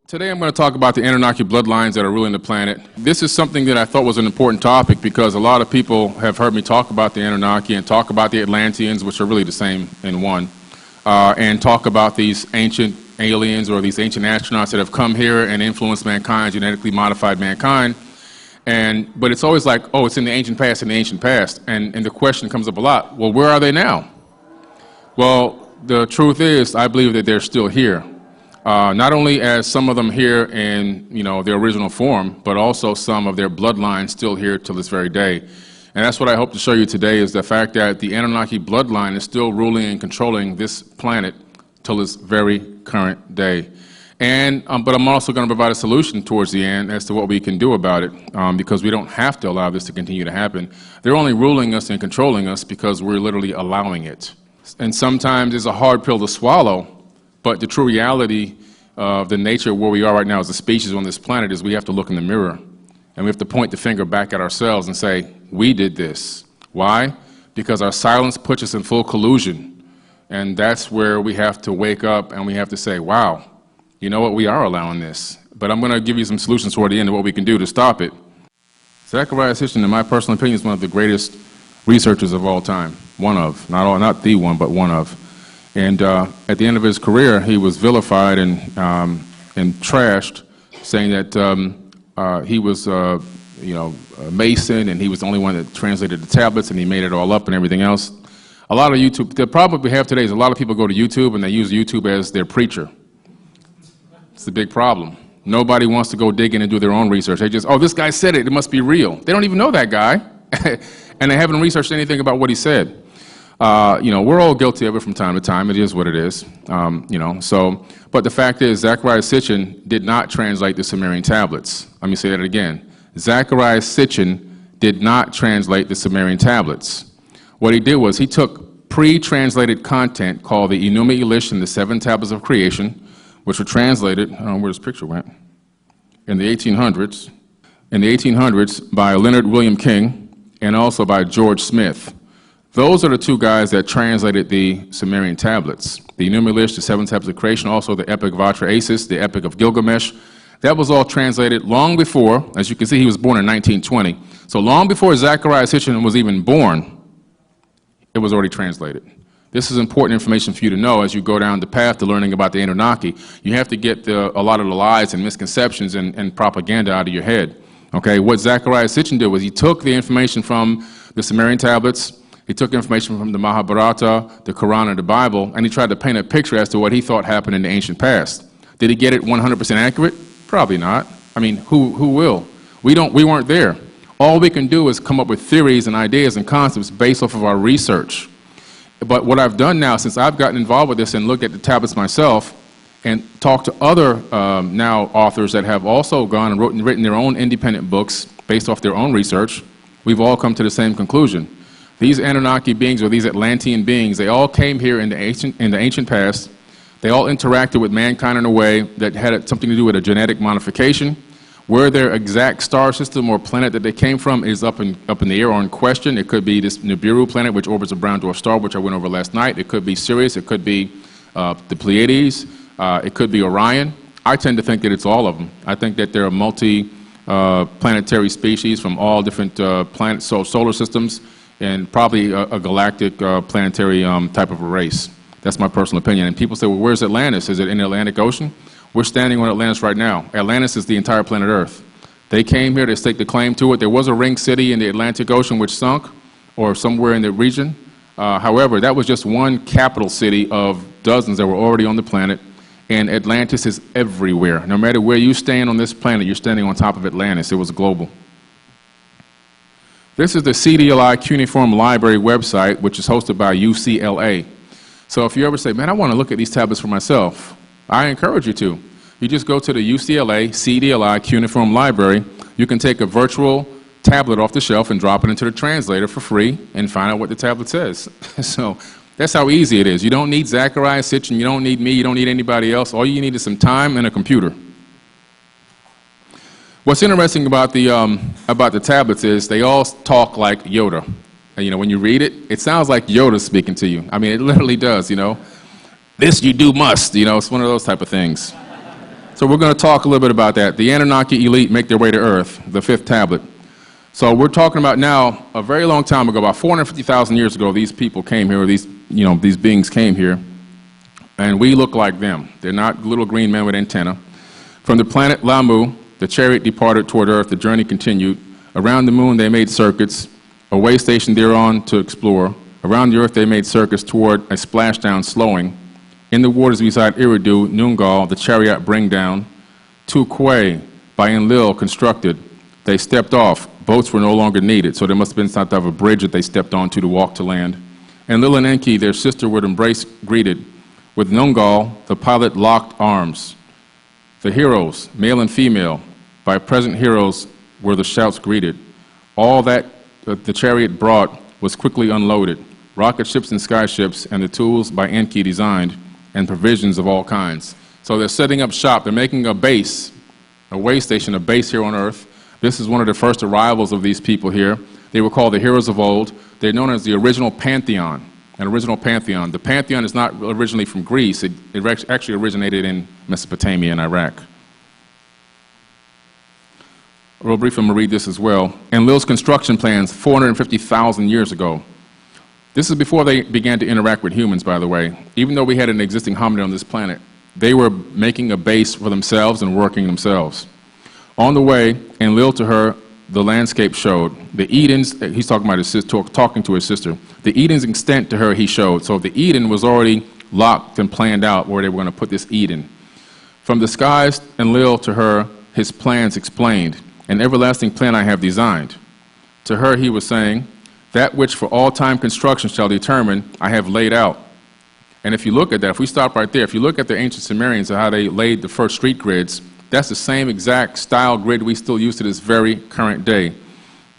Today I'm going to talk about the Anunnaki bloodlines that are ruling the planet. This is something that I thought was an important topic because a lot of people have heard me talk about the Anunnaki and talk about the Atlanteans, which are really the same in one, and talk about these ancient aliens or these ancient astronauts that have come here and influenced mankind, genetically modified mankind. But it's always like, oh, it's in the ancient past, in the ancient past. And the question comes up a lot, well, where are they now? Well, the truth is, I believe that they're still here. Not only as some of them here in their original form, but also some of their bloodline still here till this very day. And that's what I hope to show you today, is the fact that the Anunnaki bloodline is still ruling and controlling this planet till this very current day. But I'm also going to provide a solution towards the end as to what we can do about it, because we don't have to allow this to continue to happen. They're only ruling us and controlling us because we're literally allowing it. And sometimes it's a hard pill to swallow. But the true reality of the nature of where we are right now as a species on this planet is we have to look in the mirror and we have to point the finger back at ourselves and say, we did this. Why? Because our silence puts us in full collusion. And that's where we have to wake up and we have to say, wow, you know what, we are allowing this. But I'm going to give you some solutions toward the end of what we can do to stop it. Zecharia Sitchin, in my personal opinion, is one of the greatest researchers of all time. One of, not the one, but one of. And at the end of his career, he was vilified and trashed, saying that he was, a Mason, and he was the only one that translated the tablets, and he made it all up and everything else. A lot of YouTube, the problem we have today is a lot of people go to YouTube and they use YouTube as their preacher. It's the big problem. Nobody wants to go dig in and do their own research. They just, oh, this guy said it, it must be real. They don't even know that guy, and they haven't researched anything about what he said. We're all guilty of it from time to time. It is what it is, but the fact is, Zecharia Sitchin did not translate the Sumerian tablets. Let me say that again. Zecharia Sitchin did not translate the Sumerian tablets. What he did was he took pre-translated content called the Enuma Elish and the Seven Tablets of Creation, which were translated, I don't know where this picture went, in the 1800s. In the 1800s by Leonard William King and also by George Smith. Those are the two guys that translated the Sumerian tablets. The Enuma Elish, the Seven Tablets of Creation, also the Epic of Atrahasis, the Epic of Gilgamesh. That was all translated long before, as you can see, he was born in 1920. So long before Zecharia Sitchin was even born, it was already translated. This is important information for you to know as you go down the path to learning about the Anunnaki. You have to get a lot of the lies and misconceptions and propaganda out of your head. Okay, what Zecharia Sitchin did was he took the information from the Sumerian tablets, he took information from the Mahabharata, the Quran, and the Bible, and he tried to paint a picture as to what he thought happened in the ancient past. Did he get it 100% accurate? Probably not. I mean, who will? We weren't there. All we can do is come up with theories and ideas and concepts based off of our research. But what I've done now, since I've gotten involved with this and looked at the tablets myself and talked to other now authors that have also gone and written their own independent books based off their own research, we've all come to the same conclusion. These Anunnaki beings, or these Atlantean beings, they all came here in the ancient past. They all interacted with mankind in a way that had something to do with a genetic modification. Where their exact star system or planet that they came from is up in the air or in question. It could be this Nibiru planet, which orbits a brown dwarf star, which I went over last night. It could be Sirius. It could be the Pleiades. It could be Orion. I tend to think that it's all of them. I think that there are multi-planetary species from all different planets, solar systems, and probably a galactic planetary type of a race. That's my personal opinion. And people say, well, where's Atlantis? Is it in the Atlantic Ocean? We're standing on Atlantis right now. Atlantis is the entire planet Earth. They came here to stake the claim to it. There was a ring city in the Atlantic Ocean which sunk, or somewhere in the region. However, that was just one capital city of dozens that were already on the planet, and Atlantis is everywhere. No matter where you stand on this planet, you're standing on top of Atlantis. It was global. This is the CDLI Cuneiform Library website, which is hosted by UCLA. So if you ever say, man, I want to look at these tablets for myself, I encourage you to. You just go to the UCLA CDLI Cuneiform Library. You can take a virtual tablet off the shelf and drop it into the translator for free and find out what the tablet says. So that's how easy it is. You don't need Zecharia Sitchin, you don't need me, you don't need anybody else. All you need is some time and a computer. What's interesting about the tablets is they all talk like Yoda. And, when you read it, it sounds like Yoda speaking to you. I mean, it literally does, This you do must, it's one of those type of things. So we're going to talk a little bit about that. The Anunnaki elite make their way to Earth, the fifth tablet. So we're talking about now, a very long time ago, about 450,000 years ago, these people came here, or these beings came here, and we look like them. They're not little green men with antenna. From the planet Lamu, the chariot departed toward Earth. The journey continued. Around the moon, they made circuits. A way station thereon to explore. Around the Earth, they made circuits toward a splashdown slowing. In the waters beside Eridu, Nungal, the chariot bring down. To Kwe, by Enlil, constructed. They stepped off. Boats were no longer needed, so there must have been some type of a bridge that they stepped onto to walk to land. Enlil and Enki, their sister, would embrace, greeted. With Nungal, the pilot locked arms. The heroes, male and female, by present heroes were the shouts greeted. All that the chariot brought was quickly unloaded. Rocket ships and skyships, and the tools by Enki designed, and provisions of all kinds. So they're setting up shop. They're making a base, a way station, a base here on Earth. This is one of the first arrivals of these people here. They were called the heroes of old. They're known as the original pantheon, an original pantheon. The pantheon is not originally from Greece. It actually originated in Mesopotamia and Iraq. Real brief, I'm going to read this as well. Enlil's construction plans 450,000 years ago. This is before they began to interact with humans, by the way. Even though we had an existing hominid on this planet, they were making a base for themselves and working themselves. On the way, Enlil to her, the landscape showed. The Edens, he's talking about his sister, talking to his sister. The Eden's extent to her he showed. So the Eden was already locked and planned out where they were going to put this Eden. From the skies, Enlil to her, his plans explained. An everlasting plan I have designed. To her he was saying, that which for all time construction shall determine, I have laid out. And if you look at that, if we stop right there, if you look at the ancient Sumerians and how they laid the first street grids, that's the same exact style grid we still use to this very current day.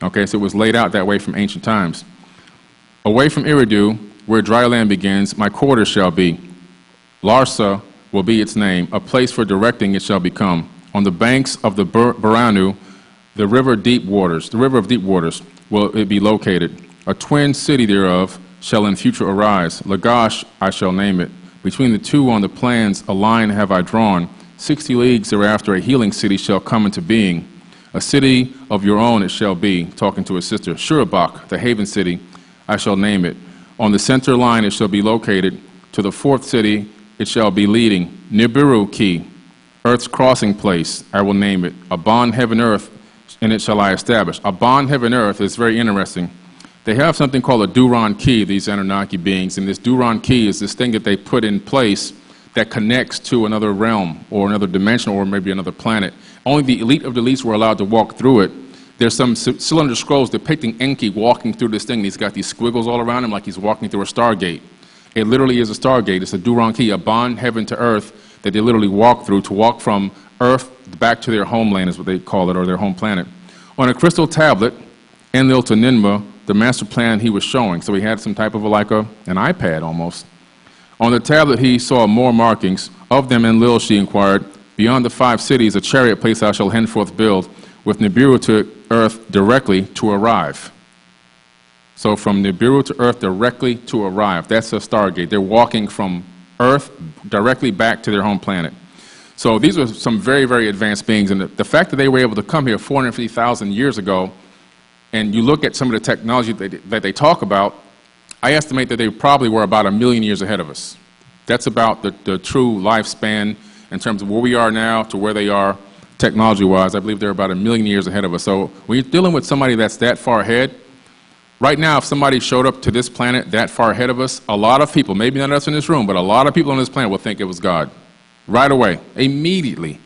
Okay, so it was laid out that way from ancient times. Away from Eridu, where dry land begins, my quarters shall be. Larsa will be its name, a place for directing it shall become. On the banks of the Baranu, the river of deep waters will it be located. A twin city thereof shall in future arise. Lagash I shall name it. Between the two on the plans a line have I drawn. 60 leagues thereafter a healing city shall come into being. A city of your own it shall be, talking to his sister. Shurabak, the haven city, I shall name it. On the center line it shall be located. To the fourth city it shall be leading. Nibiru Ki, earth's crossing place, I will name it. A bond heaven earth, and it shall I establish. A bond heaven earth is very interesting. They have something called a Duran key, these Anunnaki beings, and this Duran key is this thing that they put in place that connects to another realm or another dimension or maybe another planet. Only the elite of the elites were allowed to walk through it. There's some cylinder scrolls depicting Enki walking through this thing. He's got these squiggles all around him like he's walking through a stargate. It literally is a stargate. It's a Duran key, a bond heaven to earth that they literally walk through to walk from earth back to their homeland is what they call it, or their home planet. On a crystal tablet, Enlil to Ninmah, the master plan he was showing. So he had some type of an iPad almost. On the tablet he saw more markings. Of them Enlil, she inquired, beyond the 5 cities a chariot place I shall henceforth build, with Nibiru to earth directly to arrive. So from Nibiru to earth directly to arrive. That's a stargate. They're walking from earth directly back to their home planet. So these were some very, very advanced beings. And the fact that they were able to come here 450,000 years ago, and you look at some of the technology that they talk about, I estimate that they probably were about 1 million years ahead of us. That's about the true lifespan in terms of where we are now to where they are technology-wise. I believe they're about 1 million years ahead of us. So when you're dealing with somebody that's that far ahead, right now if somebody showed up to this planet that far ahead of us, a lot of people, maybe not us in this room, but a lot of people on this planet will think it was God. Right away, immediately.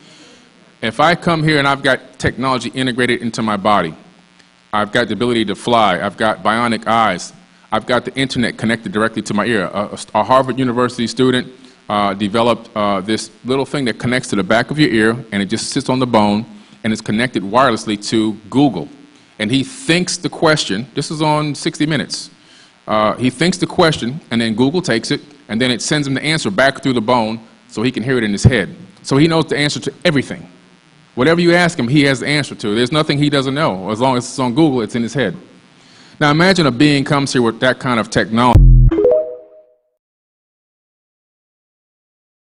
If I come here and I've got technology integrated into my body, I've got the ability to fly, I've got bionic eyes, I've got the internet connected directly to my ear. A Harvard University student developed this little thing that connects to the back of your ear, and it just sits on the bone, and it's connected wirelessly to Google. And he thinks the question, this is on 60 Minutes, he thinks the question, and then Google takes it, and then it sends him the answer back through the bone so he can hear it in his head. So he knows the answer to everything. Whatever you ask him, he has the answer to. There's nothing he doesn't know. As long as it's on Google, it's in his head. Now imagine a being comes here with that kind of technology.